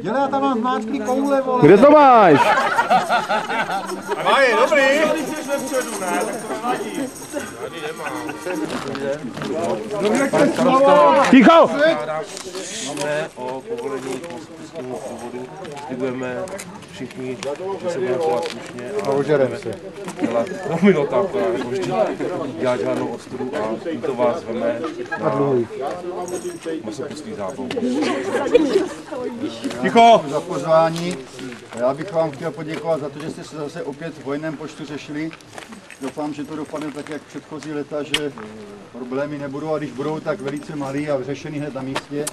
Dělej, já tam mám zmáčklý koule, vole. Kde to máš? Mají, dobrý. Když jsi vepředu, ne, tak to nevadí. Ticho! Máme o povolení spustního úvodu, slibujeme všichni, že se budeme chovat slušně a ožerem se. dělat minotátora, jako vždy, dělat žádnou ostudu a to vás veme na masopustý zábou. Ticho! Za pozvání. Já bych vám chtěl poděkovat za to, že jste se zase opět v hojném počtu řešili. Doufám, že to dopadne tak, jak předchozí leta, že problémy nebudou a když budou, tak velice malý a vyřešený hned na místě.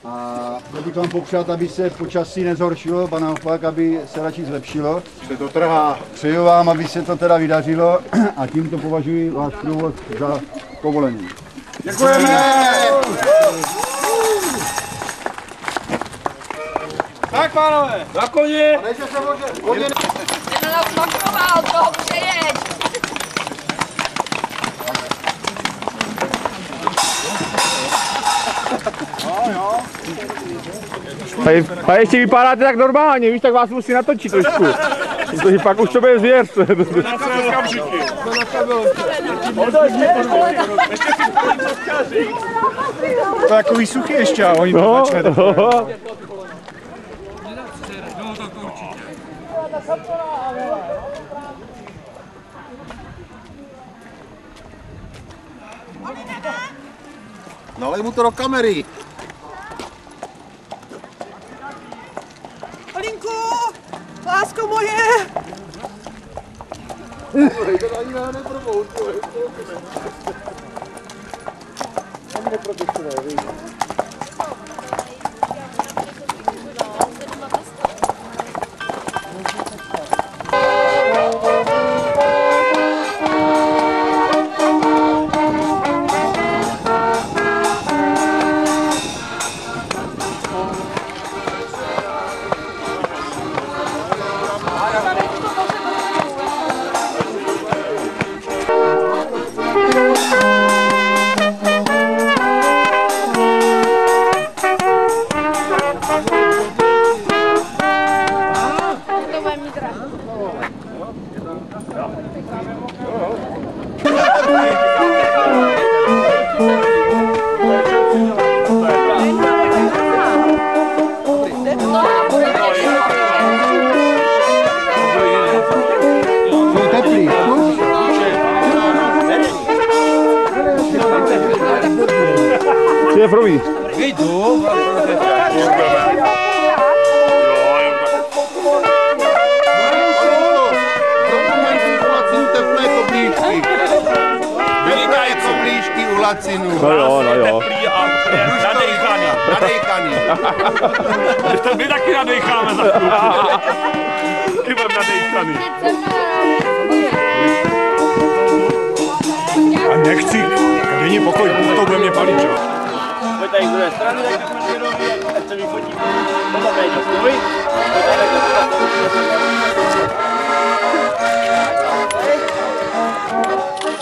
A chtěl bych vám popřát, aby se počasí nezhoršilo, ba naopak, aby se radši zlepšilo. Se to trhá. Přeju vám, aby se to teda vydařilo a tímto považuji váš průvod za povolený. Děkujeme! Tak, pánové, na koně! Jdeme na Smakroval, toho přejeď! A ještě vypadáte tak normálně, víš, tak vás musí natočit trošku. Protože pak už to bude zvěř. To je takový suchý ještě, a oni to No, začne. no. Nalej mu to do kamery. Alinku, lásko moje! Je proví. Vyjdu. Teplé koblížky. Vynikají koblížky u Lacinu. No jo, no jo. Nadejchaný. Nadejchaný. My taky nadejcháme za chvíli. Ty budem nadejchaný. A nechci. Není pokoj, to bude mě palit, jo. Pojď tady z druhé strany, tak to vědomí, ať se vyfotíme. Toto Péťo, stůj. Pojď tady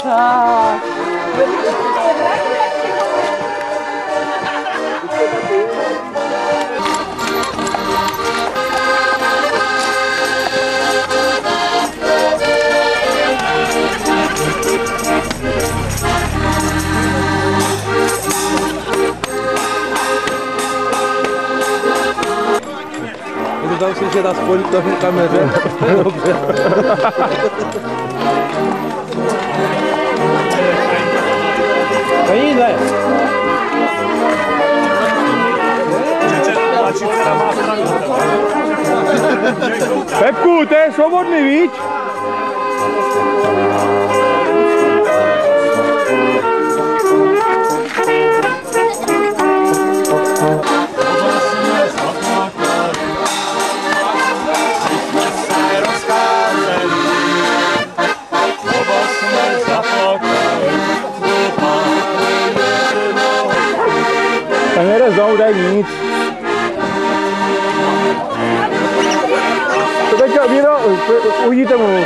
Tak. Tam slyšet aspoň to v kameře. Dobře. Peníze! Pepku, to je svobodný, víš? Tam jede znovu, daj nic. To teďka, Míro, uvidíte mu.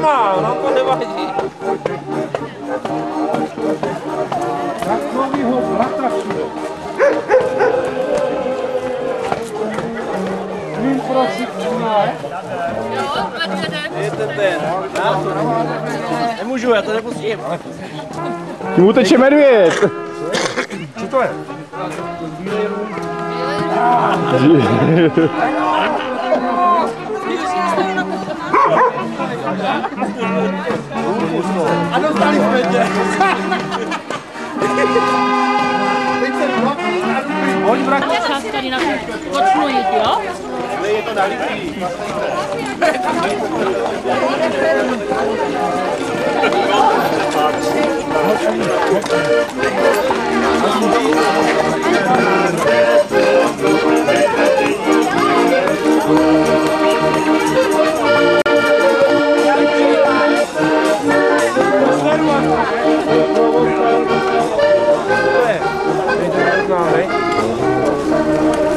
Aha, no to nevadí. Takovýho bratra všude. Svým prosím, ne? Jo, jdem. Je ten. Nemůžu, já to nepustím. Ti mu teče medvěd. Co to je? A dostali jsme tě. Pojď, bratře. Čas tady na počnu jít, jo? Je to na lidí.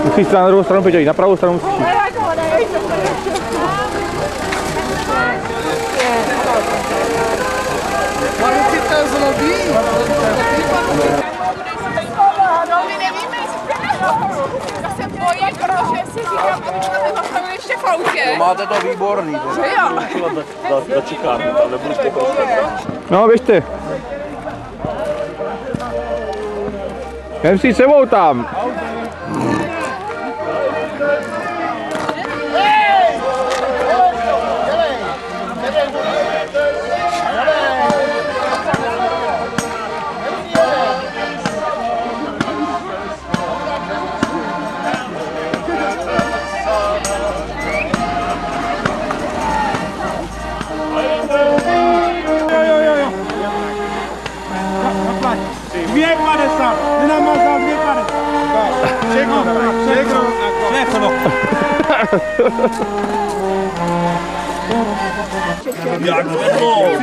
Musíš stát na druhou stranu, Peťo, na pravou stranu musíš. No, my nevíme, já se bojím, protože si říkám, aby jsme zastavili ještě v autě. Máte to výborný. Že jo? Začekám, tam nebudu pokračovat. No, běžte. Vem si sebou tam. Jak vedlo?